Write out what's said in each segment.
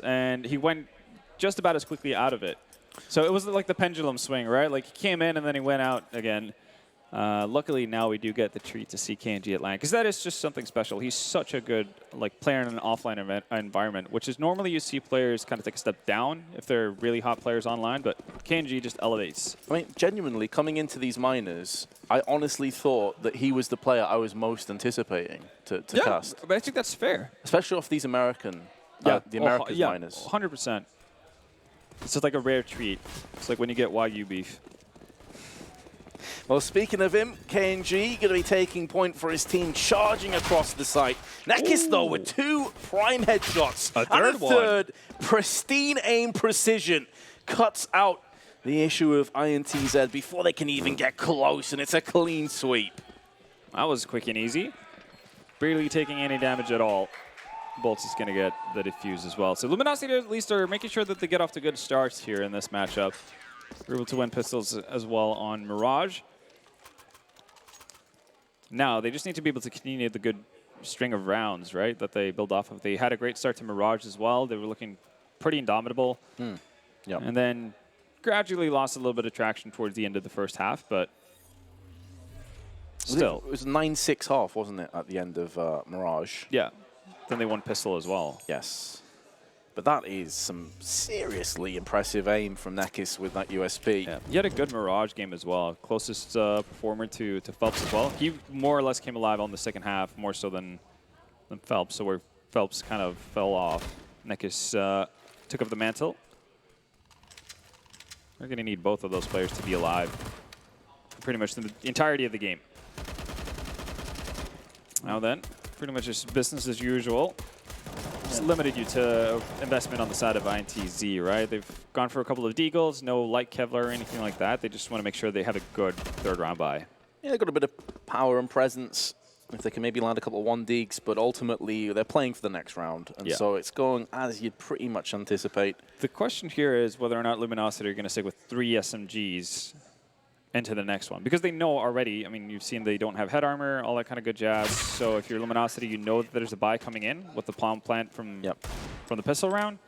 and he went just about as quickly out of it. So it was like the pendulum swing, right? Like he came in and then he went out again. Luckily now we do get the treat to see KNG at LAN, because that is just something special. He's such a good player in an offline environment, which is normally you see players kind of take a step down if they're really hot players online, but KNG just elevates. I mean, genuinely, coming into these minors, I honestly thought that he was the player I was most anticipating to cast. But I think that's fair. Especially off these American, the American minors. 100%. It's just like a rare treat. It's like when you get Wagyu beef. Well, speaking of him, KNG going to be taking point for his team, charging across the site. Nekis, though, with 2 prime headshots. And a third pristine aim precision cuts out the issue of INTZ before they can even get close, and it's a clean sweep. That was quick and easy. Barely taking any damage at all. Bolts is going to get the defuse as well. So Luminosity at least are making sure that they get off to good starts here in this matchup. We're able to win pistols as well on Mirage. Now, they just need to be able to continue the good string of rounds, right, that they build off of. They had a great start to Mirage as well. They were looking pretty indomitable. Yep. And then gradually lost a little bit of traction towards the end of the first half, but still. It was 9-6 half, wasn't it, at the end of Mirage? Yeah. Then they won pistol as well. Yes. But that is some seriously impressive aim from Nekis with that USP. Yeah. He had a good Mirage game as well. Closest performer to Phelps as well. He more or less came alive on the second half, more so than Phelps. So where Phelps kind of fell off, Nekis took up the mantle. We're going to need both of those players to be alive for pretty much the entirety of the game. Now then, pretty much just business as usual. It's limited you to investment on the side of INTZ, right? They've gone for a couple of deagles, no light Kevlar or anything like that. They just want to make sure they have a good third round buy. Yeah, they've got a bit of power and presence. If they can maybe land a couple of 1-deags, but ultimately they're playing for the next round. And so it's going as you'd pretty much anticipate. The question here is whether or not Luminosity are going to stick with 3 SMGs into the next one. Because they know already, I mean, you've seen they don't have head armor, all that kind of good jazz. So if you're Luminosity, you know that there's a buy coming in with the palm plant from the pistol round.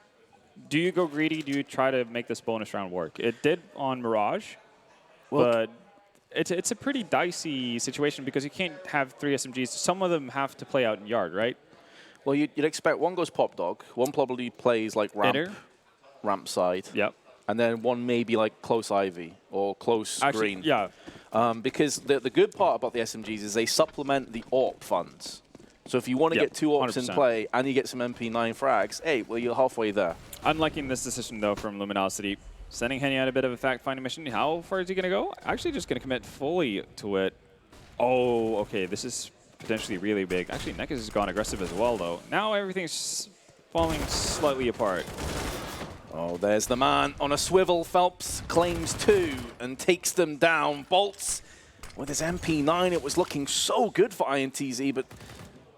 Do you go greedy? Do you try to make this bonus round work? It did on Mirage, but it's a pretty dicey situation because you can't have 3 SMGs. Some of them have to play out in yard, right? Well, you'd expect one goes pop dog, one probably plays like ramp side. Yep. And then one maybe like close Ivy or close green. Yeah. Because the good part about the SMGs is they supplement the AWP funds. So if you want to get 2 AWPs 100%. in play and you get some MP9 frags, hey, well, you're halfway there. I'm liking this decision, though, from Luminosity. Sending Henny out a bit of a fact-finding mission. How far is he going to go? Actually just going to commit fully to it. Oh, okay. This is potentially really big. Actually, Nekis has gone aggressive as well, though. Now everything's falling slightly apart. Oh, there's the man on a swivel. Phelps claims 2 and takes them down. Bolts with his MP9. It was looking so good for INTZ, but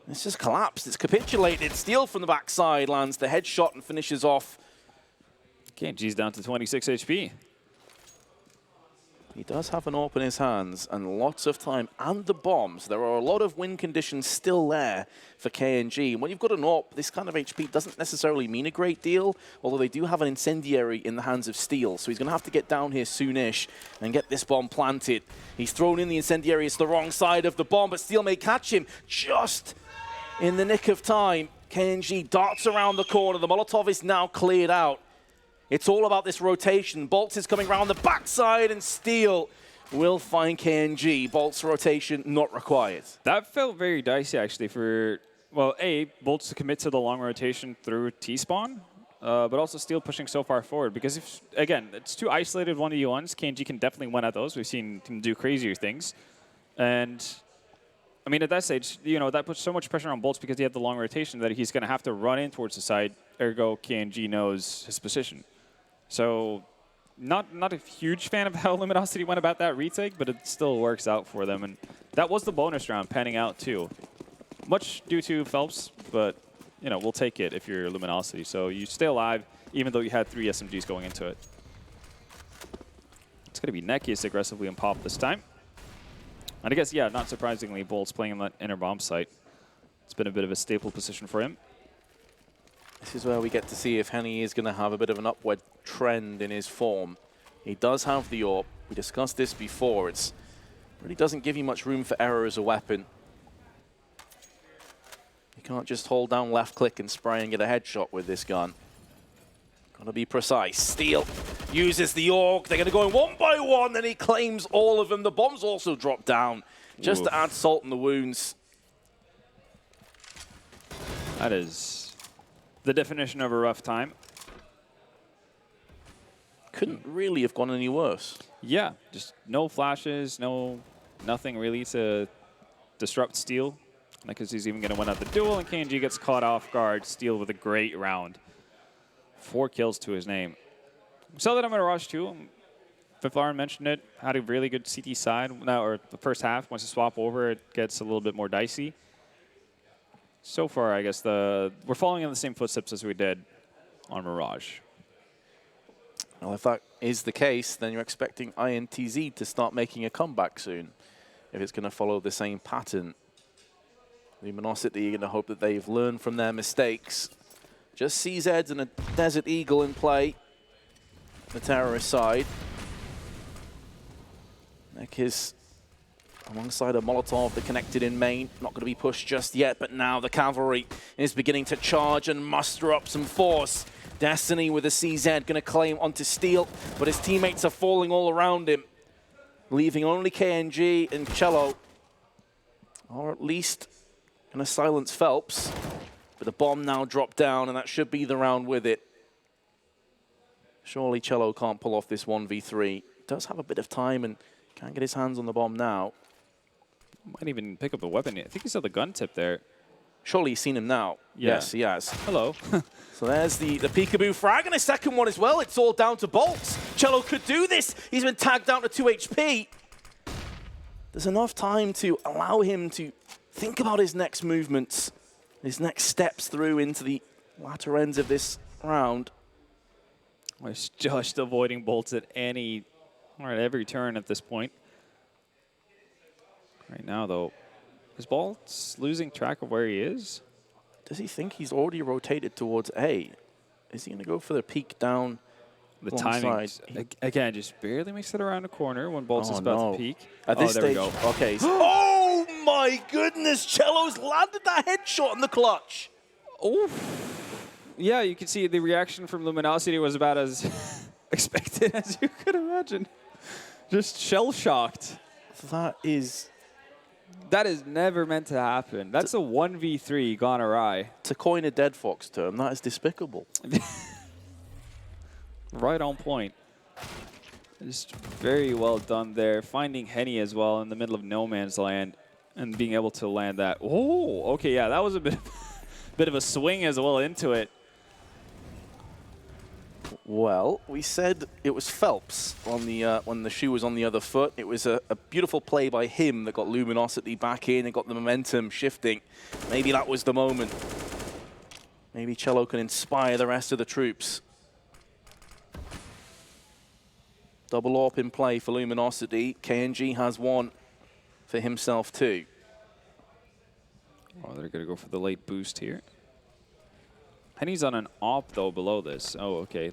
it's just collapsed. It's capitulated. Steal from the backside lands the headshot and finishes off. KNG's down to 26 HP. He does have an AWP in his hands and lots of time and the bombs. There are a lot of win conditions still there for KNG. And when you've got an AWP, this kind of HP doesn't necessarily mean a great deal, although they do have an incendiary in the hands of Steel. So he's going to have to get down here soonish and get this bomb planted. He's thrown in the incendiary. It's the wrong side of the bomb, but Steel may catch him just in the nick of time. KNG darts around the corner. The Molotov is now cleared out. It's all about this rotation. Bolts is coming around the backside, and Steel will find KNG. Bolts rotation not required. That felt very dicey, actually, for, well, A, Bolts to commit to the long rotation through T-spawn, but also Steel pushing so far forward. Because, if again, it's 2 isolated 1v1s. KNG can definitely win at those. We've seen him do crazier things. And, I mean, at that stage, you know, that puts so much pressure on Bolts because he had the long rotation that he's going to have to run in towards the side. Ergo, KNG knows his position. So, not a huge fan of how Luminosity went about that retake, but it still works out for them. And that was the bonus round panning out, too. Much due to Phelps, but, you know, we'll take it if you're Luminosity. So you stay alive, even though you had 3 SMGs going into it. It's going to be Nekis aggressively on pop this time. And I guess, yeah, not surprisingly, Bolt's playing in that inner bomb site. It's been a bit of a staple position for him. This is where we get to see if Henny is going to have a bit of an upward trend in his form. He does have the AWP. We discussed this before. It really doesn't give you much room for error as a weapon. You can't just hold down left click and spray and get a headshot with this gun. Gotta be precise. Steel uses the AWP. They're gonna go in one by one, and he claims all of them. The bombs also drop down, just to add salt in the wounds. That is the definition of a rough time. Couldn't really have gone any worse. Yeah, just no flashes, nothing really to disrupt Steel. Because he's even going to win out the duel, and KNG gets caught off guard. Steel with a great round. 4 kills to his name. We saw that on Mirage too. Fifth Lauren mentioned it. Had a really good CT side. Now, or the first half, once you swap over, it gets a little bit more dicey. So far, I guess we're following in the same footsteps as we did on Mirage. Well, if that is the case, then you're expecting INTZ to start making a comeback soon. If it's going to follow the same pattern. Luminosity, you're going to hope that they've learned from their mistakes. Just CZs and a Desert Eagle in play. The terrorist side. Neck is alongside a Molotov, the connected in main. Not going to be pushed just yet, but now the cavalry is beginning to charge and muster up some force. Destiny with a CZ going to claim onto Steel, but his teammates are falling all around him, leaving only KNG and Cello, or at least going to silence Phelps. But the bomb now dropped down, and that should be the round with it. Surely Cello can't pull off this 1v3. Does have a bit of time and can't get his hands on the bomb now. Might even pick up a weapon. I think he saw the gun tip there. Surely he's seen him now. Yeah. Yes, he has. Hello. So there's the peekaboo frag, and a second one as well. It's all down to bolts. Cello could do this. He's been tagged down to 2 HP. There's enough time to allow him to think about his next movements, his next steps through into the latter ends of this round. He's just avoiding bolts at every turn at this point. Right now, though, is Bolts losing track of where he is? Does he think he's already rotated towards A? Is he going to go for the peek down? The timing, again, just barely makes it around the corner when Bolts is about to peek. At this stage, there we go. Okay. Oh my goodness, Cello's landed that headshot in the clutch. Oh, yeah, you can see the reaction from Luminosity was about as expected as you could imagine. Just shell-shocked. That is never meant to happen. That's a 1v3 gone awry. To coin a Dead Fox term, that is despicable. Right on point. Just very well done there. Finding Henny as well in the middle of no man's land and being able to land that. Oh, okay, yeah, that was a bit of a swing as well into it. Well, we said it was Phelps on the when the shoe was on the other foot. It was a beautiful play by him that got Luminosity back in and got the momentum shifting. Maybe that was the moment. Maybe Cello can inspire the rest of the troops. Double AWP in play for Luminosity. KNG has one for himself too. Oh, they're going to go for the late boost here. Henny's on an AWP, though, below this. Oh, okay.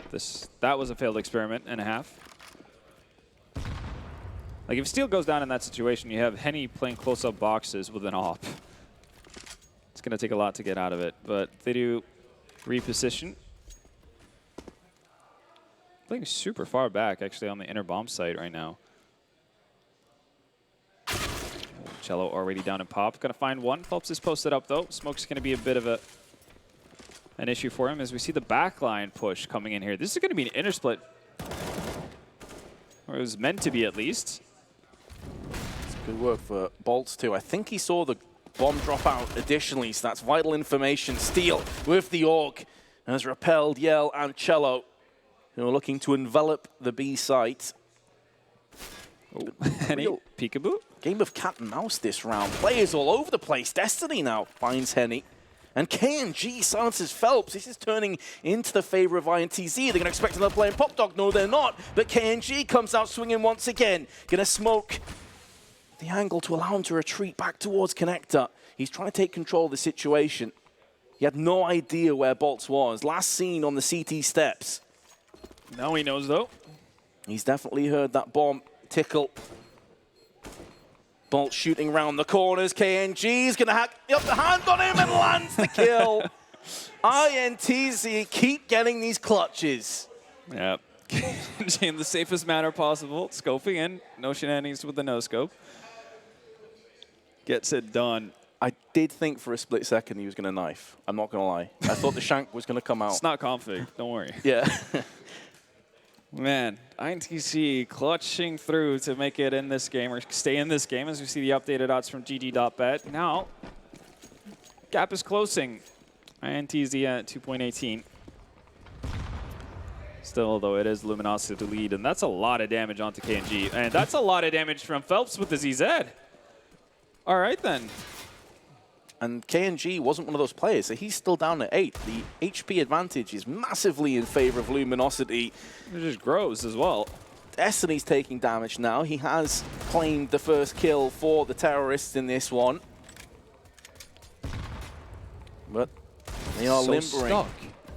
That was a failed experiment and a half. Like, if Steel goes down in that situation, you have Henny playing close-up boxes with an AWP. It's going to take a lot to get out of it, but they do reposition. Playing super far back, actually, on the inner bomb site right now. Cello already down in pop. Going to find one. Phelps is posted up, though. Smoke's going to be a bit of an issue for him as we see the backline push coming in here. This is going to be an intersplit. Or it was meant to be, at least. It's good work for Bolts, too. I think he saw the bomb drop out additionally, so that's vital information. Steel with the AWP has repelled Yell and Cello, who are looking to envelop the B site. Oh, Henny, peekaboo. Game of cat and mouse this round. Players all over the place. Destiny now finds Henny. And KNG silences Phelps. This is turning into the favor of INTZ. They're going to expect another play in Pop Dog. No, they're not. But KNG comes out swinging once again. Going to smoke the angle to allow him to retreat back towards Connector. He's trying to take control of the situation. He had no idea where Bolts was. Last seen on the CT steps. Now he knows, though. He's definitely heard that bomb tickle. Bolt shooting around the corners. KNG's going to hack up the hand on him and lands the kill. INTZ keep getting these clutches. Yeah. KNG in the safest manner possible. Scoping in. No shenanigans with the no-scope. Gets it done. I did think for a split second he was going to knife. I'm not going to lie. I thought the shank was going to come out. It's not config. Don't worry. Yeah. Man, INTZ clutching through to make it in this game, or stay in this game, as we see the updated odds from GG.bet. Now, gap is closing. INTZ at 2.18. Still, though, it is Luminosity to lead, and that's a lot of damage onto KNG. And that's a lot of damage from Phelps with the ZZ. All right, then. And KNG wasn't one of those players, so he's still down at 8. The HP advantage is massively in favor of Luminosity. It just grows as well. Destiny's taking damage now. He has claimed the first kill for the terrorists in this one. But they are limbering. Stuck.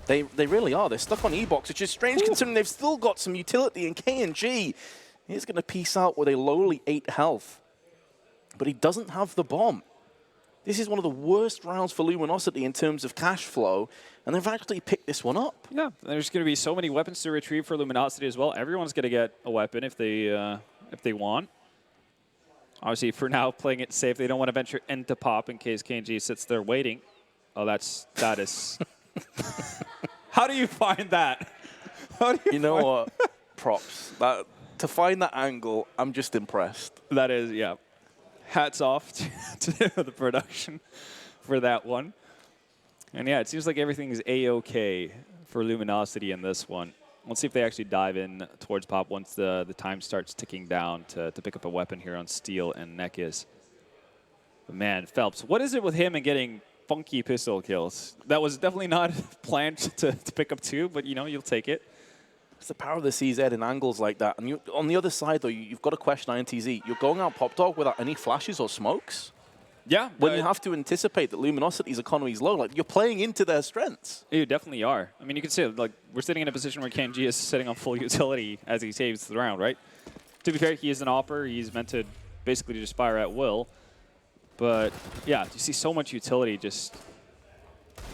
They really are. They're stuck on E-Box, which is strange considering they've still got some utility, and KNG is going to peace out with a lowly 8 health. But he doesn't have the bomb. This is one of the worst rounds for Luminosity in terms of cash flow, and they've actually picked this one up. Yeah, there's going to be so many weapons to retrieve for Luminosity as well. Everyone's going to get a weapon if they want. Obviously, for now, playing it safe. They don't want to venture into pop in case KNG sits there waiting. Oh, that is. How do you find that? How do you know what? Props. To find that angle, I'm just impressed. That is, yeah. Hats off to the production for that one. And yeah, it seems like everything is A-OK for Luminosity in this one. Let's see if they actually dive in towards pop once the time starts ticking down to pick up a weapon here on Steel and Nekis. But man, Phelps, what is it with him and getting funky pistol kills? That was definitely not planned to pick up 2, but you know, you'll take it. It's the power of the CZ in angles like that. And on the other side, though, you've got to question INTZ. You're going out Pop Dog without any flashes or smokes? Yeah. When you have to anticipate that Luminosity's economy is low, like, you're playing into their strengths. You definitely are. I mean, you can see, like, we're sitting in a position where KNG is sitting on full utility as he saves the round, right? To be fair, he is an AWPer. He's meant to basically just fire at will. But, yeah, you see so much utility just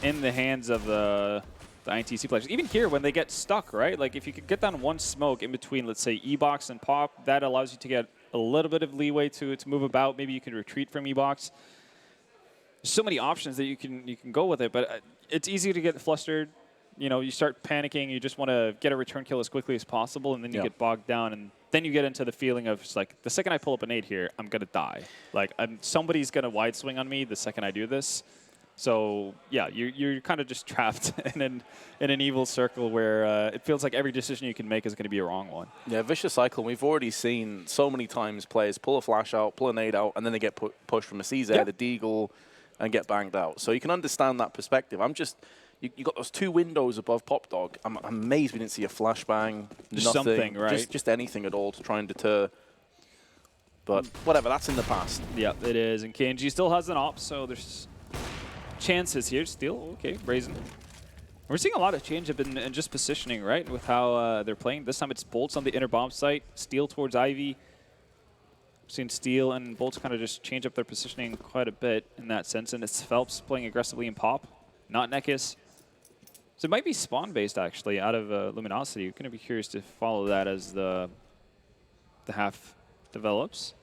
in the hands of the INTZ players. Even here, when they get stuck, right? Like, if you could get down one smoke in between, let's say, E-Box and Pop, that allows you to get a little bit of leeway to move about. Maybe you can retreat from E-Box. There's so many options that you can go with it, but it's easy to get flustered. You know, you start panicking. You just want to get a return kill as quickly as possible, and then you get bogged down, and then you get into the feeling of just like, the second I pull up a nade here, I'm going to die. Like, somebody's going to wide swing on me the second I do this. So, yeah, you're kind of just trapped in an evil circle where it feels like every decision you can make is going to be a wrong one. Yeah, vicious cycle. We've already seen so many times players pull a flash out, pull a nade out, and then they get pushed from a CZ, a deagle, and get banged out. So you can understand that perspective. I'm just, you got those 2 windows above Pop Dog. I'm amazed we didn't see a flashbang, just nothing, something, right? Just anything at all to try and deter. But whatever, that's in the past. Yeah, it is. And KNG still has an op, so there's chances here. Still, okay, Brazen. We're seeing a lot of change up in just positioning, right, with how they're playing. This time it's Bolts on the inner bomb site, Steel towards Ivy. We've seen Steel and Bolts kind of just change up their positioning quite a bit in that sense, and it's Phelps playing aggressively in Pop, not Nekis. So it might be spawn-based, actually, out of Luminosity. You're going to be curious to follow that as the half develops.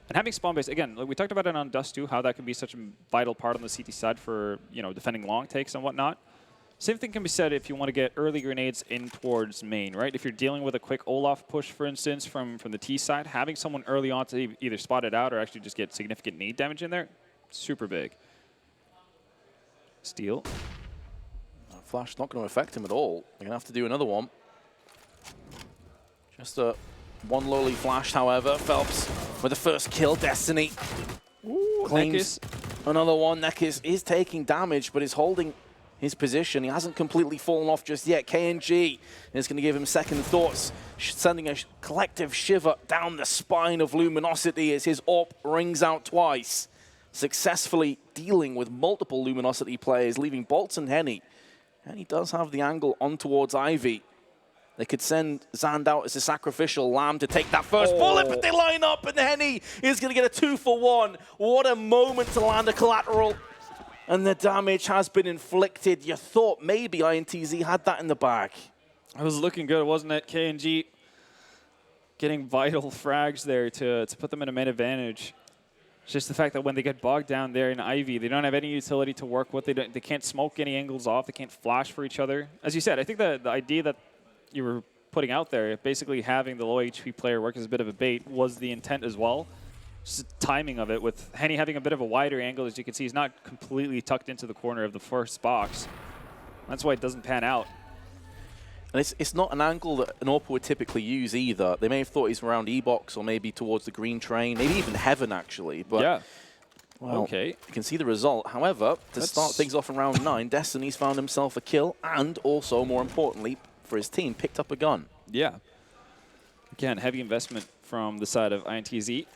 And having spawn-based, again, like we talked about it on Dust 2, how that can be such a vital part on the CT side for, you know, defending long takes and whatnot. Same thing can be said if you want to get early grenades in towards main, right? If you're dealing with a quick Olaf push, for instance, from the T side, having someone early on to either spot it out or actually just get significant nade damage in there, super big. Steel. Flash not going to affect him at all. They're going to have to do another one. Just a one lowly flash, however. Phelps with the first kill. Destiny claims another one. Nekis is taking damage, but is holding his position. He hasn't completely fallen off just yet. KNG is going to give him second thoughts, sending a collective shiver down the spine of Luminosity as his AWP rings out twice. successfully dealing with multiple Luminosity players, leaving Bolts and Henny. Henny does have the angle on towards Ivy. They could send Zand out as a sacrificial lamb to take that first bullet, but they line up, and Henny is going to get a 2-for-1. What a moment to land a collateral. And the damage has been inflicted. You thought maybe INTZ had that in the bag. It was looking good, wasn't it? KNG getting vital frags there to put them in a main advantage. It's just the fact that when they get bogged down there in Ivy, they don't have any utility to work with. They can't smoke any angles off. They can't flash for each other. As you said, I think the idea that you were putting out there, basically having the low HP player work as a bit of a bait, was the intent as well. Just the timing of it, with Henny having a bit of a wider angle, as you can see, he's not completely tucked into the corner of the first box. That's why it doesn't pan out. And it's not an angle that an AWP would typically use either. They may have thought he's around E-Box or maybe towards the green train, maybe even Heaven, actually. But, yeah. Well, okay. You can see the result. However, to start things off in round 9, Destiny's found himself a kill and also, more importantly, for his team, picked up a gun. Yeah. Again, heavy investment from the side of INTZ.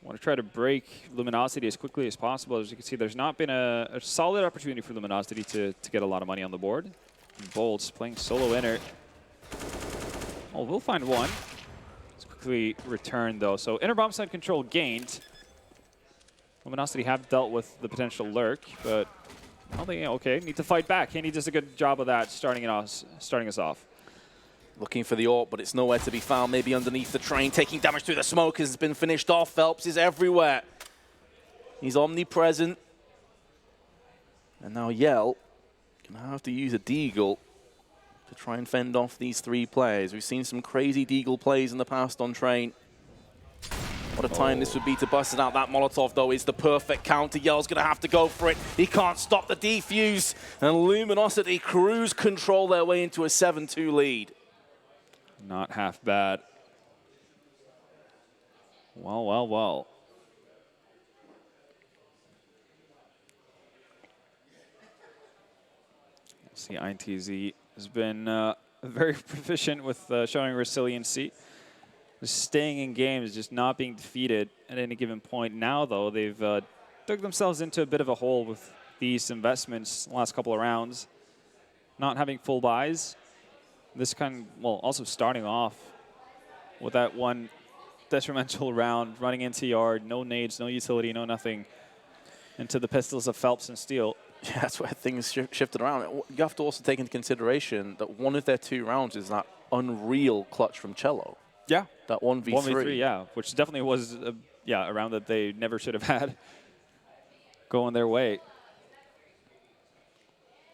Want to try to break Luminosity as quickly as possible. As you can see, there's not been a solid opportunity for Luminosity to get a lot of money on the board. Bolts playing solo inner. Oh, we'll find one. Let's quickly return, though. So inner bomb side control gained. Luminosity have dealt with the potential lurk, but I think, okay, need to fight back. He does a good job of that, starting us off. Looking for the AWP, but it's nowhere to be found. Maybe underneath the train, taking damage through the smoke has been finished off. Phelps is everywhere. He's omnipresent. And now Yell gonna have to use a Deagle to try and fend off these 3 players. We've seen some crazy Deagle plays in the past on train. What a time this would be to bust it out. That Molotov, though, is the perfect counter. Yell's going to have to go for it. He can't stop the defuse. And Luminosity cruise control their way into a 7-2 lead. Not half bad. Well, well, well. See, INTZ has been very proficient with showing resiliency. Just staying in games, just not being defeated at any given point. Now, though, they've dug themselves into a bit of a hole with these investments the last couple of rounds. Not having full buys. This also starting off with that one detrimental round, running into yard, no nades, no utility, no nothing, into the pistols of Phelps and Steele. Yeah, that's where things shifted around. You have to also take into consideration that one of their 2 rounds is that unreal clutch from Cello. Yeah. That 1v3. 1v3, yeah, which definitely was a round that they never should have had going their way.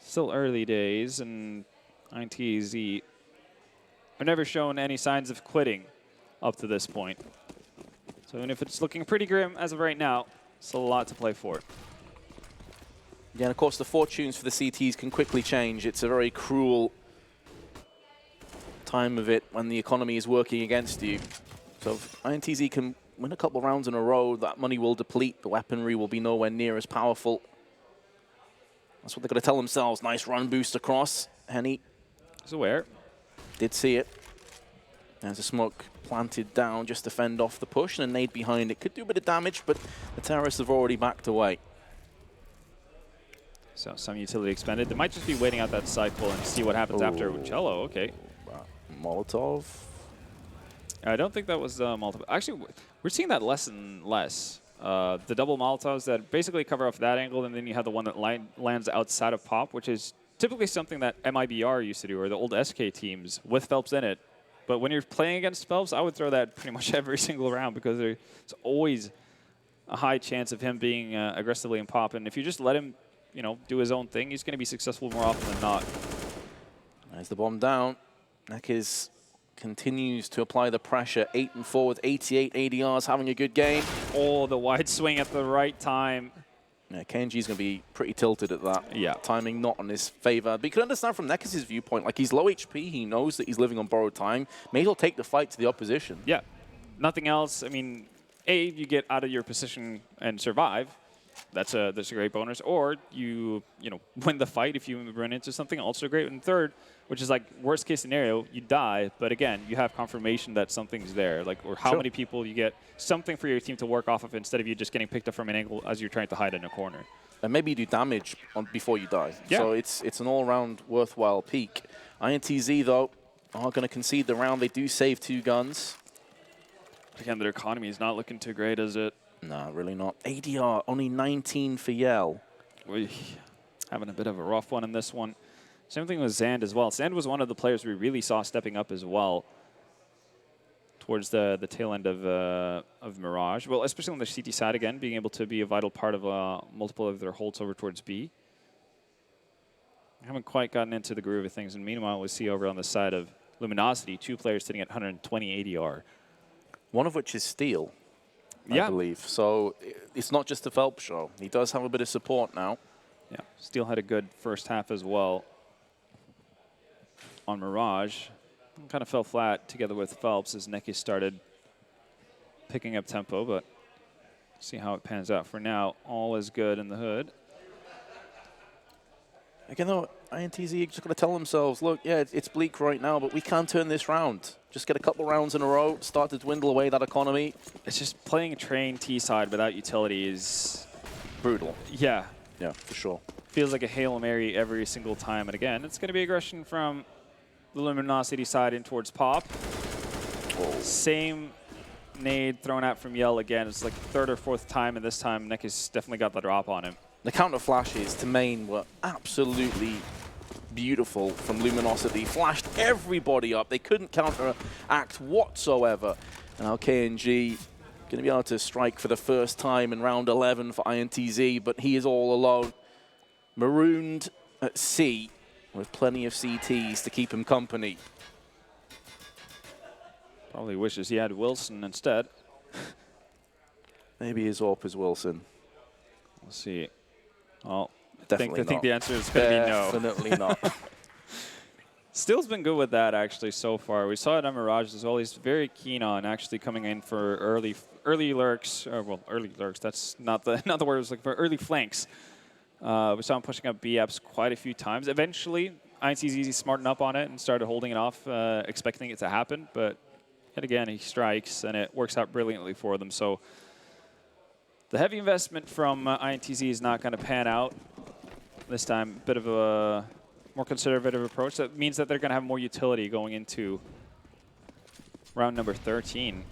Still early days, and INTZ have never shown any signs of quitting up to this point. So even if it's looking pretty grim as of right now, still a lot to play for. Yeah, and of course the fortunes for the CTs can quickly change. It's a very cruel time of it when the economy is working against you. So if INTZ can win a couple rounds in a row, that money will deplete. The weaponry will be nowhere near as powerful. That's what they've got to tell themselves. Nice run boost across. Henny is aware. Did see it. There's a smoke planted down just to fend off the push, and a nade behind it. Could do a bit of damage, but the terrorists have already backed away. So some utility expended. They might just be waiting out that side pull and see what happens after Cello. Okay. Molotov. I don't think that was Molotov. Actually, we're seeing that less and less. The double Molotovs that basically cover off that angle, and then you have the one that lands outside of pop, which is typically something that MIBR used to do, or the old SK teams with Phelps in it. But when you're playing against Phelps, I would throw that pretty much every single round, because there's always a high chance of him being aggressively in pop. And if you just let him, do his own thing, he's going to be successful more often than not. There's the bomb down. Nekiz continues to apply the pressure. 8-4 with 88 ADRs, having a good game. Oh, the wide swing at the right time. Yeah, KNG's going to be pretty tilted at that. Yeah. Timing not on his favor. But you can understand from Nekiz's viewpoint, like, he's low HP, he knows that he's living on borrowed time. May as well take the fight to the opposition. Yeah. Nothing else. I mean, A, you get out of your position and survive. that's a great bonus. Or you win the fight if you run into something, also great. And third, which is like worst case scenario, you die, but again, you have confirmation that something's there, like or how many people you get something for your team to work off of instead of you just getting picked up from an angle as you're trying to hide in a corner. And maybe you do damage before you die. Yeah. So it's an all-round worthwhile peak. INTZ, though, are going to concede the round. They do save 2 guns. Again, their economy is not looking too great, is it? No, really not. ADR, only 19 for Yell. We having a bit of a rough one in this one. Same thing with Zand as well. Zand was one of the players we really saw stepping up as well towards the tail end of Mirage. Well, especially on the CT side again, being able to be a vital part of multiple of their holds over towards B. I haven't quite gotten into the groove of things. And meanwhile, we see over on the side of Luminosity, 2 players sitting at 120 ADR. One of which is Steel, I believe. So it's not just a Phelps show. He does have a bit of support now. Yeah, Steel had a good first half as well on Mirage. Kind of fell flat together with Phelps as Neki started picking up tempo, but see how it pans out. For now, all is good in the hood. Again, though, INTZ just got to tell themselves, look, yeah, it's bleak right now, but we can turn this round. Just get a couple rounds in a row, start to dwindle away that economy. It's just playing a train T-side without utility is brutal. Yeah. Yeah, for sure. Feels like a Hail Mary every single time. And again, it's going to be aggression from the Luminosity side in towards Pop. Whoa. Same nade thrown out from Yell again. It's like 3rd or 4th time, and this time Nick has definitely got the drop on him. The counter flashes to main were absolutely beautiful from Luminosity. Flashed everybody up. They couldn't counteract whatsoever. And now KNG going to be able to strike for the first time in round 11 for INTZ, but he is all alone. Marooned at C with plenty of CTs to keep him company. Probably wishes he had Wilson instead. Maybe his AWP is Wilson. We'll see. Well, I Definitely think the answer is going to be no. Definitely not. Steel's been good with that actually so far. We saw it on Mirage as well. He's very keen on actually coming in for early lurks. Well, early lurks. That's not the word I was looking for. Early flanks. We saw him pushing up B-apps quite a few times. Eventually, INTZ smartened up on it and started holding it off, expecting it to happen. But yet again, he strikes, and it works out brilliantly for them. So the heavy investment from INTZ is not going to pan out this time. A bit of a more conservative approach. That means that they're going to have more utility going into round number 13.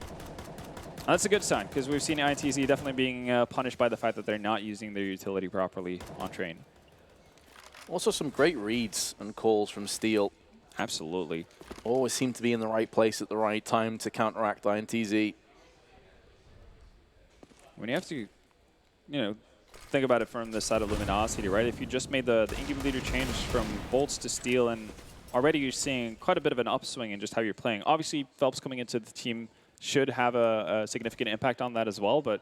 That's a good sign, because we've seen INTZ definitely being punished by the fact that they're not using their utility properly on train. Also some great reads and calls from Steel. Absolutely. Always seem to be in the right place at the right time to counteract INTZ. When you have to, think about it from the side of Luminosity, right? If you just made the Incubate leader change from Bolts to Steel, and already you're seeing quite a bit of an upswing in just how you're playing. Obviously, Phelps coming into the team should have a significant impact on that as well, but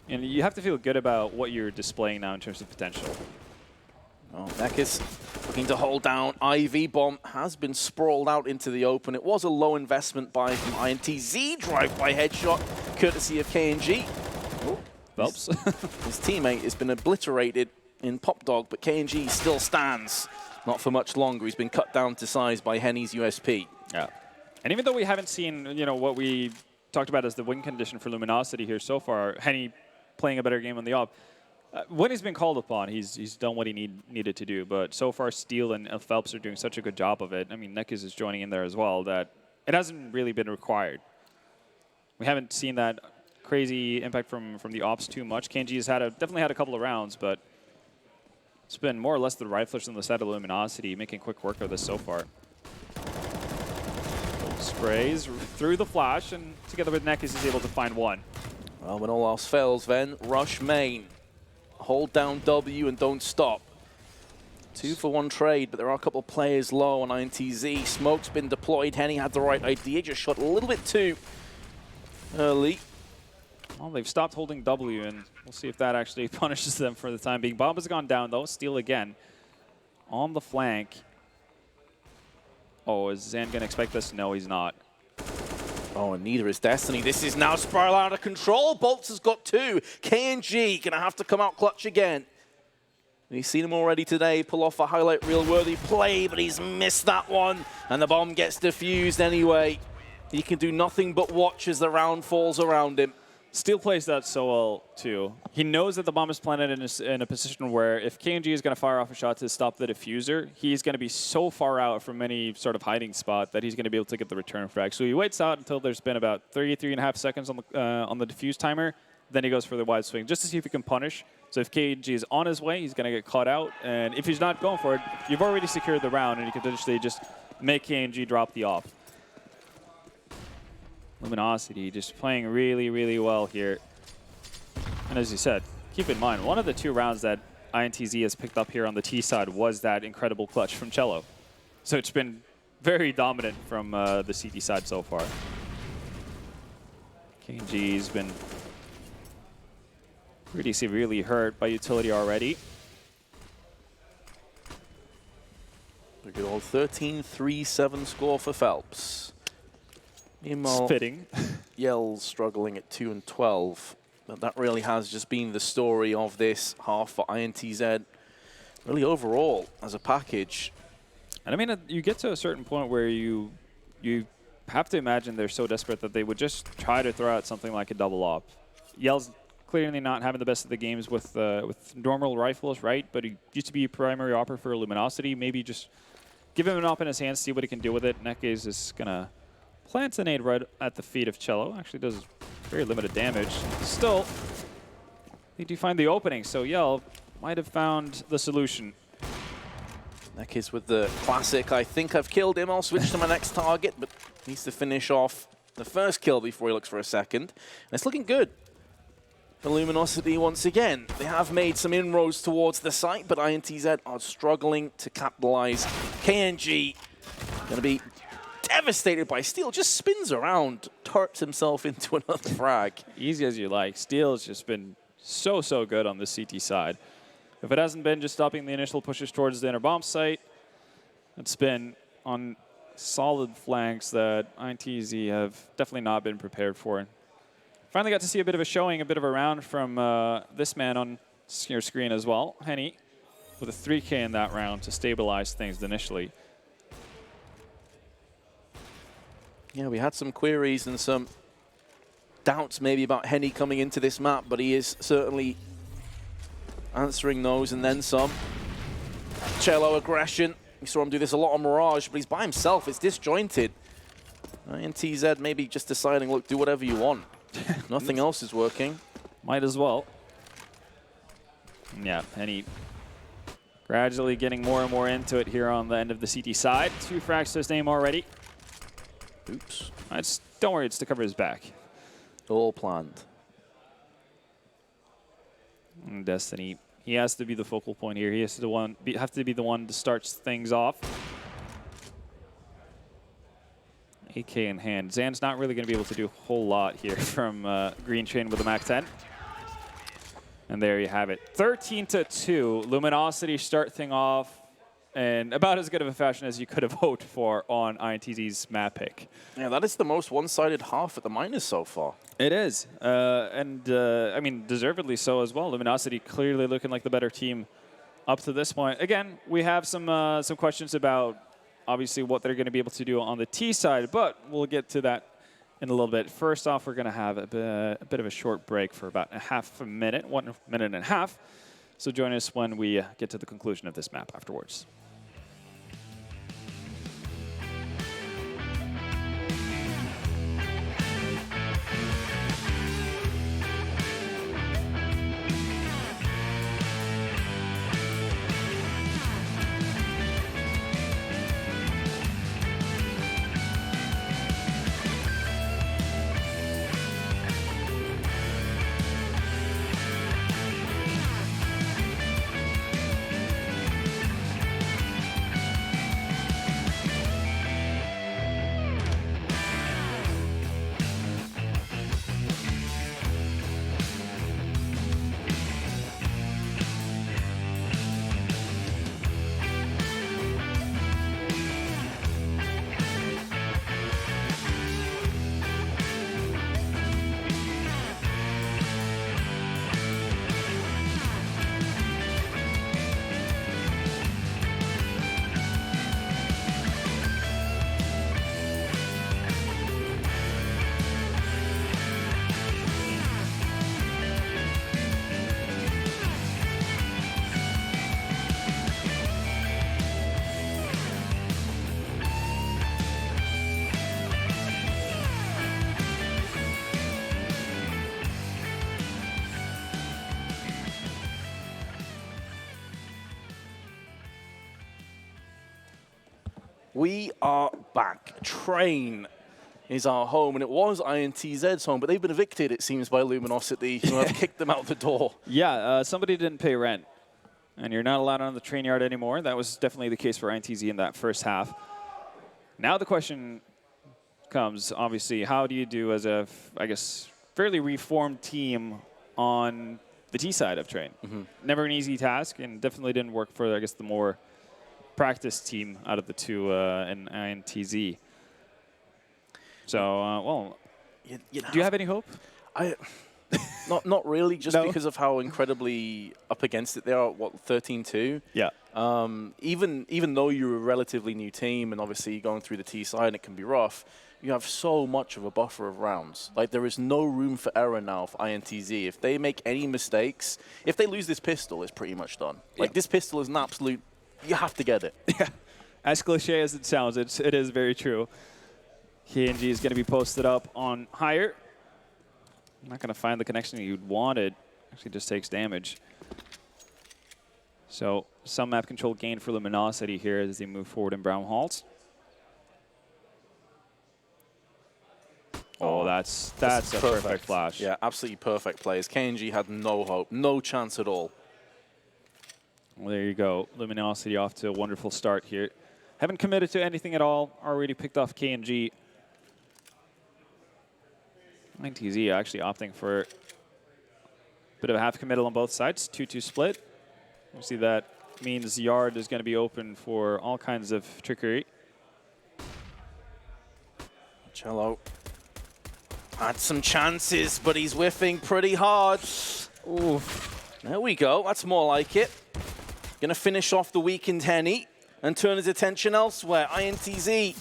you have to feel good about what you're displaying now in terms of potential. Oh, Nekis looking to hold down. IV bomb has been sprawled out into the open. It was a low investment buy from INTZ. Drive-by headshot, courtesy of KNG. Ooh, Phelps. His teammate has been obliterated in Pop Dog, but KNG still stands. Not for much longer. He's been cut down to size by Henny's USP. Yeah. And even though we haven't seen, what we talked about as the win condition for Luminosity here so far, Henny playing a better game on the op, when he's been called upon, he's done what he needed to do. But so far, Steel and Phelps are doing such a good job of it. I mean, Nekis is joining in there as well, that it hasn't really been required. We haven't seen that crazy impact from the ops too much. KNG has definitely had a couple of rounds, but it's been more or less the riflers on the side of Luminosity making quick work of this so far. Sprays through the flash, and together with Nekis is able to find one. Well, when all else fails, then rush main. Hold down W and don't stop. 2-for-1 trade, but there are a couple of players low on INTZ. Smoke's been deployed. Henny had the right idea, just shot a little bit too early. Well, they've stopped holding W, and we'll see if that actually punishes them for the time being. Bomb has gone down, though. Steel again on the flank. Oh, is Zan going to expect this? No, he's not. Oh, and neither is Destiny. This is now spiral out of control. Bolts has got 2. KNG gonna have to come out clutch again. We've seen him already today pull off a highlight reel-worthy play, but he's missed that one, and the bomb gets defused anyway. He can do nothing but watch as the round falls around him. Steel plays that so well, too. He knows that the bomb is planted in a position where if KNG is going to fire off a shot to stop the diffuser, he's going to be so far out from any sort of hiding spot that he's going to be able to get the return frag. So he waits out until there's been about 33.5 seconds on the diffuse timer. Then he goes for the wide swing just to see if he can punish. So if KNG is on his way, he's going to get caught out. And if he's not going for it, you've already secured the round, and you can potentially just make KNG drop the off. Luminosity just playing really, really well here. And as you said, keep in mind, one of the 2 rounds that INTZ has picked up here on the T side was that incredible clutch from Cello. So it's been very dominant from the CT side so far. KNG's been pretty severely hurt by utility already. A good old 13-3-7 score for Phelps. Meanwhile, Spitting. Yell's struggling at 2 and 12. But that really has just been the story of this half for INTZ. Really overall, as a package. And I mean, you get to a certain point where you have to imagine they're so desperate that they would just try to throw out something like a double op. Yell's clearly not having the best of the games with normal rifles, right? But he used to be a primary opper for Luminosity. Maybe just give him an op in his hands, see what he can do with it. Nekes is going to plant a nade right at the feet of Cello. Actually does very limited damage. Still, they do find the opening, so Yell might have found the solution. Nekes with the classic, I think I've killed him, I'll switch to my next target, but needs to finish off the first kill before he looks for a second. And it's looking good for Luminosity once again. They have made some inroads towards the site, but INTZ are struggling to capitalize. KNG going to be devastated by Steel, just spins around, turps himself into another frag. Easy as you like. Steel's just been so good on the CT side. If it hasn't been just stopping the initial pushes towards the inner bomb site, it's been on solid flanks that INTZ have definitely not been prepared for. Finally got to see a bit of a showing, a bit of a round from this man on your screen as well, Henny, with a 3K in that round to stabilize things initially. Yeah, we had some queries and some doubts maybe about Henny coming into this map, but he is certainly answering those and then some. Cello aggression. We saw him do this a lot on Mirage, but he's by himself. It's disjointed. INTZ maybe just deciding, look, do whatever you want. Nothing else is working. Might as well. Yeah, Henny gradually getting more and more into it here on the end of the CT side. 2 frags to his name already. Oops. Don't worry, it's to cover his back. All planned. And Destiny, he has to be the focal point here. He has to have to be the one to start things off. AK in hand. Zan's not really going to be able to do a whole lot here from Green Chain with the MAC-10. And there you have it. 13-2. Luminosity start thing off in about as good of a fashion as you could have hoped for on INTZ's map pick. Yeah, that is the most one-sided half at the minors so far. It is. I mean, deservedly so as well. Luminosity clearly looking like the better team up to this point. Again, we have some questions about obviously what they're going to be able to do on the T side, but we'll get to that in a little bit. First off, we're going to have a bit of a short break for about a minute, 1 minute and a half. So join us when we get to the conclusion of this map afterwards. We are back. Train is our home, and it was INTZ's home, but they've been evicted, it seems, by Luminosity, who have kicked them out the door. Yeah, somebody didn't pay rent, and you're not allowed on the train yard anymore. That was definitely the case for INTZ in that first half. Now the question comes, obviously, how do you do as a, I guess, fairly reformed team on the T side of Train? Never an easy task, and definitely didn't work for, I guess, the more practiced team out of the two in INTZ. So, well, do you have any hope? Not really, just No? because of how incredibly up against it they are. What, 13-2? Yeah. Even though you're a relatively new team, and obviously going through the T side, it can be rough. You have so much of a buffer of rounds. Like, there is no room for error now for INTZ. If they make any mistakes, if they lose this pistol, it's pretty much done. Like, this pistol is an absolute, you have to get it. Yeah. As cliche as it sounds, it is very true. KNG is going to be posted up on higher. I'm not going to find the connection you'd wanted. Actually just takes damage. So some map control gain for Luminosity here as they move forward in Brown Halls. Oh, that's a perfect flash. Yeah, absolutely perfect plays. KNG had no hope, no chance at all. Well, there you go. Luminosity off to a wonderful start here. Haven't committed to anything at all. Already picked off KNG. INTZ actually opting for a bit of a half committal on both sides. 2-2 split. We'll see that means Yard is going to be open for all kinds of trickery. Cello had some chances, but he's whiffing pretty hard. Oof. There we go. That's more like it. Going to finish off the weakened Henny and turn his attention elsewhere. INTZ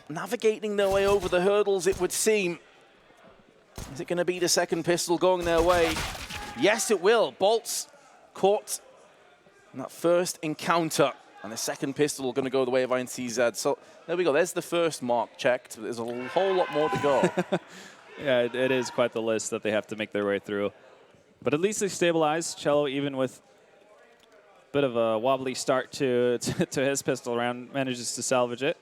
navigating their way over the hurdles, it would seem. Is it going to be the second pistol going their way? Yes, it will. Bolts caught in that first encounter. And the second pistol going to go the way of INTZ. So there we go. There's the first mark checked. There's a whole lot more to go. Yeah, it is quite the list that they have to make their way through. But at least they stabilized. Cello, even with a bit of a wobbly start to his pistol round, manages to salvage it.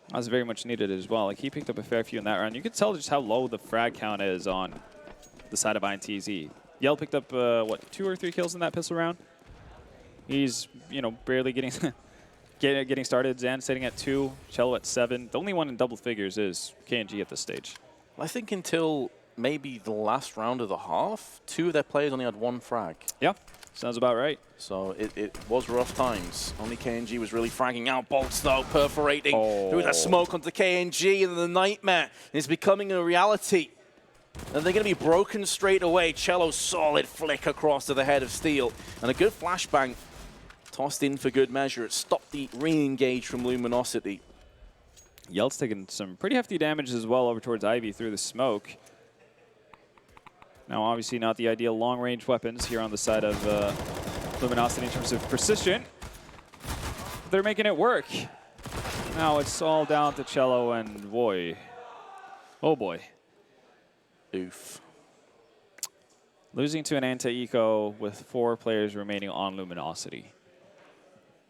That was very much needed as well. Like, he picked up a fair few in that round. You could tell just how low the frag count is on the side of INTZ. Yell picked up, what, 2 or 3 kills in that pistol round? He's, you know, barely getting getting started. Zan sitting at 2, Cello at 7. The only one in double figures is KNG at this stage. I think until maybe the last round of the half, 2 of their players only had 1 frag. Yeah, sounds about right. So it was rough times. Only KNG was really fragging out. Bolts, though, perforating through that smoke onto KNG, and the nightmare is becoming a reality. And they're going to be broken straight away. Cello, solid flick across to the head of Steel. And a good flashbang tossed in for good measure. It stopped the re-engage from Luminosity. Yell's taking some pretty hefty damage as well over towards Ivy through the smoke. Now, obviously not the ideal long-range weapons here on the side of Luminosity in terms of precision. They're making it work. Now it's all down to Cello and boy. Oh boy. Oof. Losing to an anti-eco with 4 players remaining on Luminosity.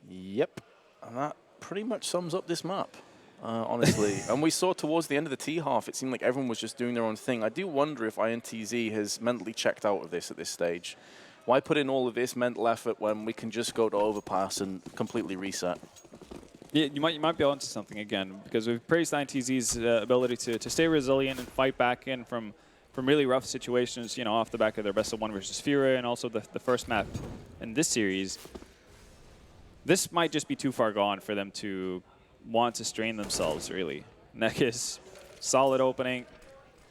Yep. And that pretty much sums up this map, honestly. And we saw towards the end of the T half, it seemed like everyone was just doing their own thing. I do wonder if INTZ has mentally checked out of this at this stage. Why put in all of this mental effort when we can just go to overpass and completely reset? Yeah, you might be onto something again, because we've praised INTZ's ability to stay resilient and fight back in from really rough situations, you know, off the back of their best of 1 versus Fury, and also the first map in this series. This might just be too far gone for them to want to strain themselves, really. Neck is solid opening.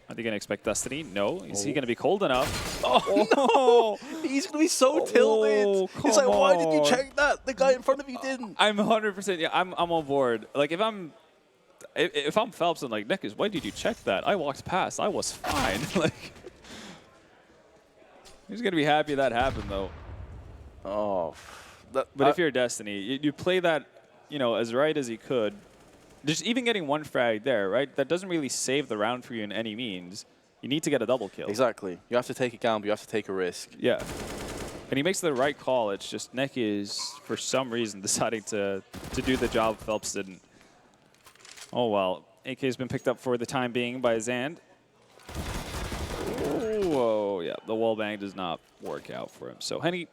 Are they going to expect Destiny? No. Is he going to be cold enough? Oh, no! He's going to be so tilted. It's like, why did you check that? The guy in front of you didn't. I'm 100%. Yeah, I'm on board. Like, if I'm Phelps and like, Nick, why did you check that? I walked past. I was fine. Like, he's going to be happy that happened, though. Oh. But if you're Destiny, you play that, you know, as right as you could. Just even getting 1 frag there, right? That doesn't really save the round for you in any means. You need to get a double kill. Exactly. You have to take a gamble. You have to take a risk. Yeah. And he makes the right call. It's just Nick is, for some reason, deciding to do the job Phelps didn't. Oh, well. AK's been picked up for the time being by Zand. Whoa, yeah. The wallbang does not work out for him. So Henny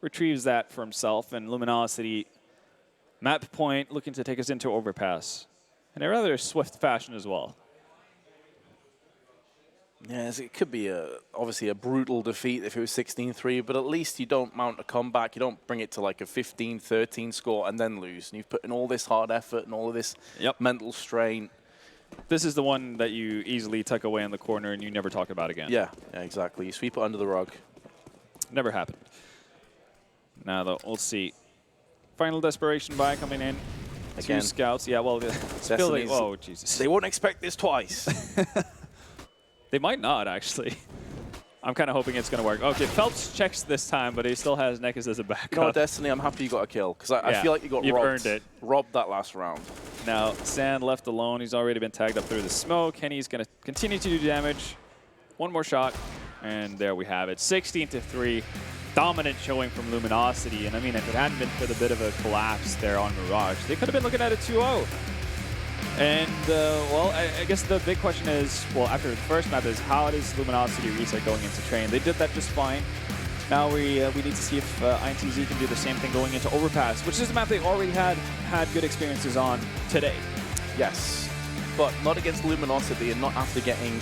retrieves that for himself, and Luminosity, map point, looking to take us into overpass. In a rather swift fashion as well. Yes, it could be obviously a brutal defeat if it was 16-3, but at least you don't mount a comeback. You don't bring it to like a 15-13 score and then lose. And you've put in all this hard effort and all of this mental strain. This is the one that you easily tuck away in the corner and you never talk about again. Yeah, exactly. You sweep it under the rug. Never happened. Now, though, we'll see. Final desperation buy coming in. Again. 2 scouts. Yeah, well, oh, Jesus. They won't expect this twice. They might not, actually. I'm kind of hoping it's going to work. Okay, Phelps checks this time, but he still has Nekus as a backup. No, Destiny, I'm happy you got a kill, because I feel like you've earned it. Robbed that last round. Now, Sand left alone. He's already been tagged up through the smoke. Henny's going to continue to do damage. One more shot, and there we have it. 16-3. Dominant showing from Luminosity. And I mean, if it hadn't been for the bit of a collapse there on Mirage, they could have been looking at a 2-0. And, well, I guess the big question is, well, after the first map is, how does Luminosity reset going into Train? They did that just fine. Now we need to see if INTZ can do the same thing going into Overpass, which is a map they already had good experiences on today. Yes, but not against Luminosity and not after getting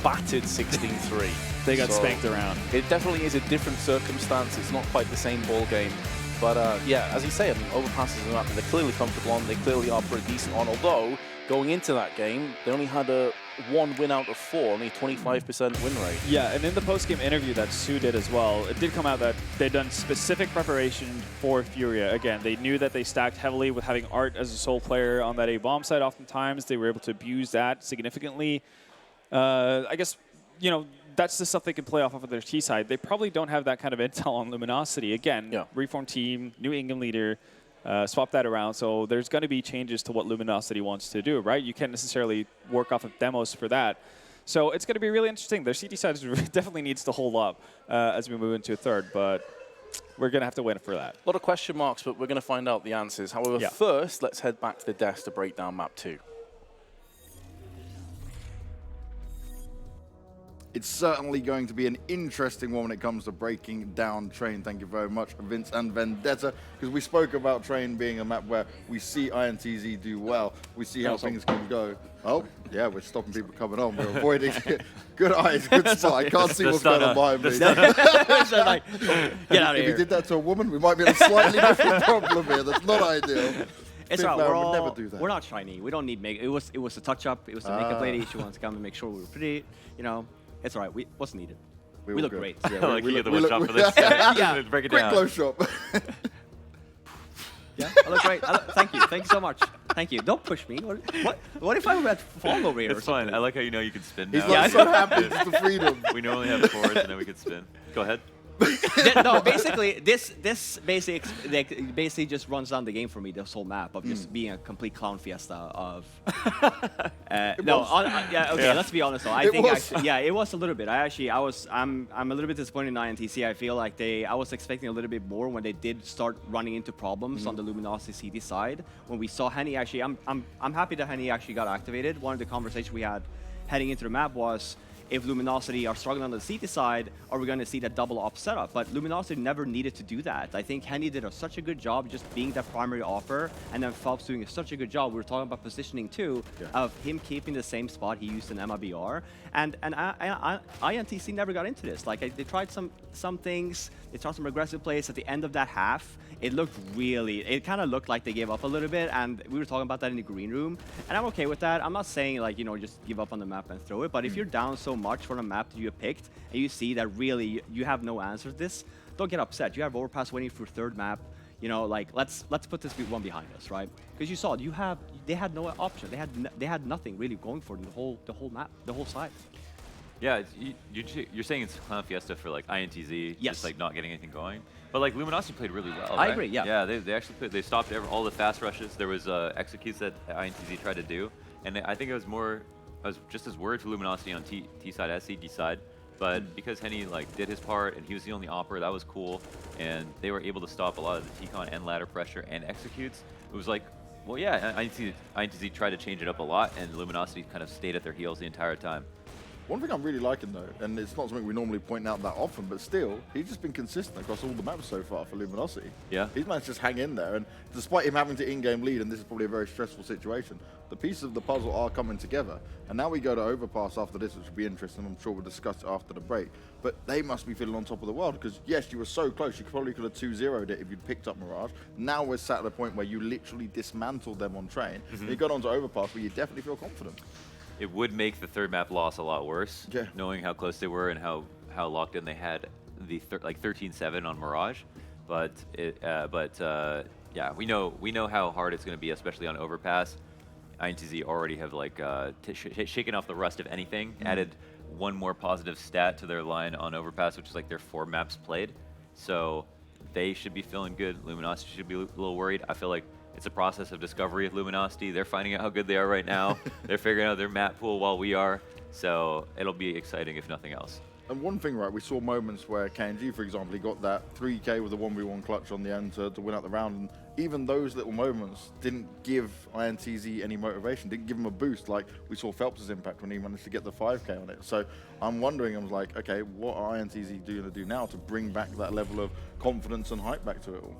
battered 16-3. They got spanked around. It definitely is a different circumstance. It's not quite the same ball game. But yeah, as you say, I mean, Overpass is a map that they're clearly comfortable on. They clearly are pretty decent on. Although, going into that game, they only had a 1 win out of 4, only 25% win rate. Yeah, and in the post-game interview that Sue did as well, it did come out that they'd done specific preparation for Furia. Again, they knew that they stacked heavily with having Art as a sole player on that A-bomb side oftentimes. They were able to abuse that significantly. I guess, you know, that's the stuff they can play off of their T side. They probably don't have that kind of intel on Luminosity. Again, reformed team, New England leader, swap that around. So there's going to be changes to what Luminosity wants to do, right? You can't necessarily work off of demos for that. So it's going to be really interesting. Their CT side definitely needs to hold up as we move into a third, but we're going to have to wait for that. A lot of question marks, but we're going to find out the answers. However, first, let's head back to the desk to break down map 2. It's certainly going to be an interesting one when it comes to breaking down Train. Thank you very much, Vince and Vendetta, because we spoke about Train being a map where we see INTZ do well. We see how things can go. Oh, yeah, we're stopping people coming on. We're avoiding it. Good eyes, good spot. I can't see what's going on behind me. Get out of here. If you did that to a woman, we might be in a slightly different problem here. That's not ideal. It's right. Would never do that. We're not shiny. We don't need makeup. It was a touch-up. It was a makeup lady. She wants to come and make sure we were pretty, you know. It's all right. What's needed? We look good. great. Yeah, we look for this. Yeah. Break it Quick down. close shop. Yeah, I look great. Thank you. Thank you so much. Thank you. Don't push me. What if I were at fall over here? It's fine. I like how you know you can spin now. He's like so happy. It's the freedom. We normally have forwards and then we can spin. Go ahead. No, basically, this basically just runs down the game for me. This whole map of just being a complete clown fiesta of. Let's be honest though. I think it was a little bit. I'm a little bit disappointed in INTZ. I feel like I was expecting a little bit more when they did start running into problems on the Luminosity CT side. When we saw Henny actually, I'm happy that Henny actually got activated. One of the conversations we had heading into the map was, if Luminosity are struggling on the CT side, are we going to see that double op setup? But Luminosity never needed to do that. I think Henny did such a good job just being that primary offer, and then Phelps doing such a good job. We were talking about positioning too, of him keeping the same spot he used in MIBR. And INTZ never got into this. Like, they tried some things, they tried some aggressive plays at the end of that half. It kind of looked like they gave up a little bit, and we were talking about that in the green room, and I'm okay with that. I'm not saying, like, you know, just give up on the map and throw it, but if you're down so much for a map that you have picked, and you see that really you have no answer to this, don't get upset. You have Overpass waiting for third map. You know, like, let's put this one behind us, right? Because you saw they had no option. They had nothing really going for them, the whole map, the whole side. Yeah, you're saying it's Clown Fiesta for like INTZ, just like not getting anything going. But like Luminosity played really well. I agree. Yeah. Yeah, they actually they stopped all the fast rushes. There was executes that INTZ tried to do, and I think it was just as worried for Luminosity on T side as CG side. But because Henny like did his part and he was the only opper, that was cool. And they were able to stop a lot of the T-Con and ladder pressure and executes. It was like, well, yeah, INTZ tried to change it up a lot, and Luminosity kind of stayed at their heels the entire time. One thing I'm really liking though, and it's not something we normally point out that often, but still, he's just been consistent across all the maps so far for Luminosity. Yeah. He's managed to just hang in there, and despite him having to in-game lead, and this is probably a very stressful situation, the pieces of the puzzle are coming together. And now we go to Overpass after this, which will be interesting. I'm sure we'll discuss it after the break. But they must be feeling on top of the world, because yes, you were so close, you probably could have 2-0'd it if you'd picked up Mirage. Now we're sat at a point where you literally dismantled them on train. And you got onto Overpass where you definitely feel confident. It would make the third map loss a lot worse, yeah, knowing how close they were and how locked in they had the like 13-7 on Mirage. But yeah, we know how hard it's going to be, especially on Overpass. INTZ already have like shaken off the rust of anything, added one more positive stat to their line on Overpass, which is like their 4 maps played. So they should be feeling good. Luminosity should be a little worried. I feel like it's a process of discovery of Luminosity. They're finding out how good they are right now. They're figuring out their map pool while we are. So it'll be exciting if nothing else. And one thing, right, we saw moments where KNG, for example, he got that 3K with a 1v1 clutch on the end to win out the round. And even those little moments didn't give INTZ any motivation, didn't give him a boost like we saw Phelps' impact when he managed to get the 5K on it. So I'm wondering, I was like, okay, what are INTZ going to do now to bring back that level of confidence and hype back to it all?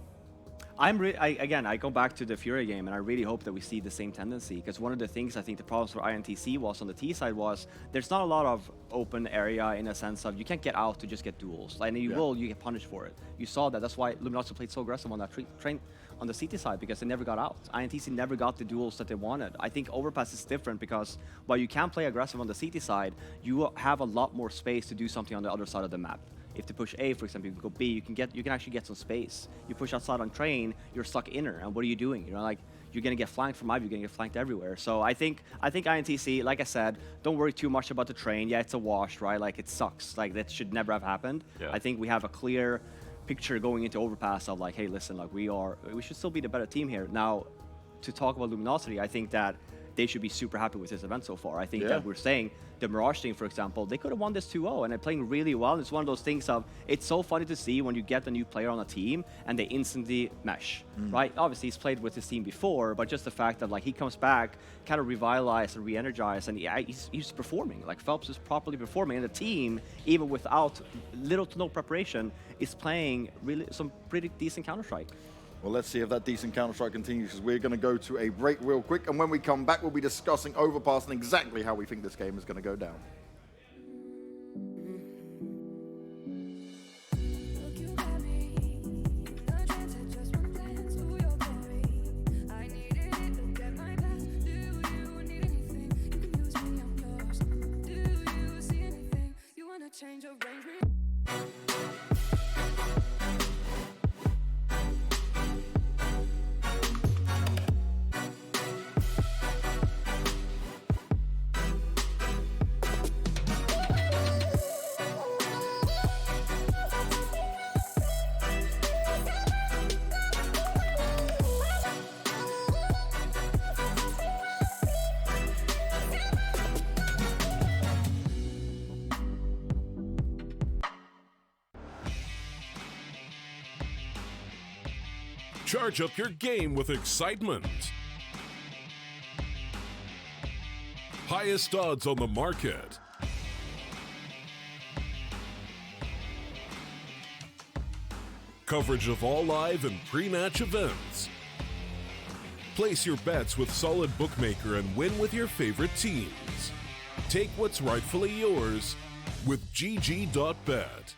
Again, I go back to the Fury game, and I really hope that we see the same tendency, because one of the things I think the problems for INTZ was on the T side was there's not a lot of open area in a sense of you can't get out to just get duels. And you get punished for it. You saw that. That's why Luminosity played so aggressive on that train on the CT side, because they never got out. INTZ never got the duels that they wanted. I think Overpass is different because while you can play aggressive on the CT side, you have a lot more space to do something on the other side of the map. If they push A, for example, you can go B. You can actually get some space. You push outside on train, you're stuck inner, and what are you doing? You know, like you're gonna get flanked from Ivy, you're gonna get flanked everywhere. So I think INTZ, like I said, don't worry too much about the train. Yeah, it's a wash, right? Like it sucks. Like that should never have happened. Yeah. I think we have a clear picture going into Overpass of like, hey, listen, like we should still be the better team here. Now, to talk about Luminosity, I think that they should be super happy with this event so far. I think that we're saying the Mirage thing, for example, they could have won this 2-0, and they're playing really well. It's one of those things of, it's so funny to see when you get a new player on a team and they instantly mesh, right? Obviously, he's played with his team before, but just the fact that like he comes back, kind of revitalized and re-energized, and he's performing. Like Phelps is properly performing, and the team, even without little to no preparation, is playing really some pretty decent Counter-Strike. Well, let's see if that decent Counter-Strike continues, because we're going to go to a break real quick, and when we come back, we'll be discussing Overpass and exactly how we think this game is going to go down. Charge up your game with excitement. Highest odds on the market. Coverage of all live and pre-match events. Place your bets with Solid Bookmaker and win with your favorite teams. Take what's rightfully yours with GG.bet.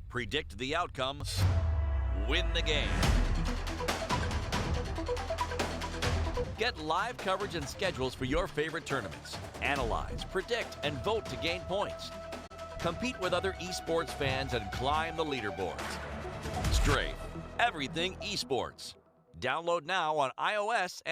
Predict the outcome, win the game. Get live coverage and schedules for your favorite tournaments. Analyze, predict, and vote to gain points. Compete with other esports fans and climb the leaderboards. Strafe, everything esports. Download now on iOS and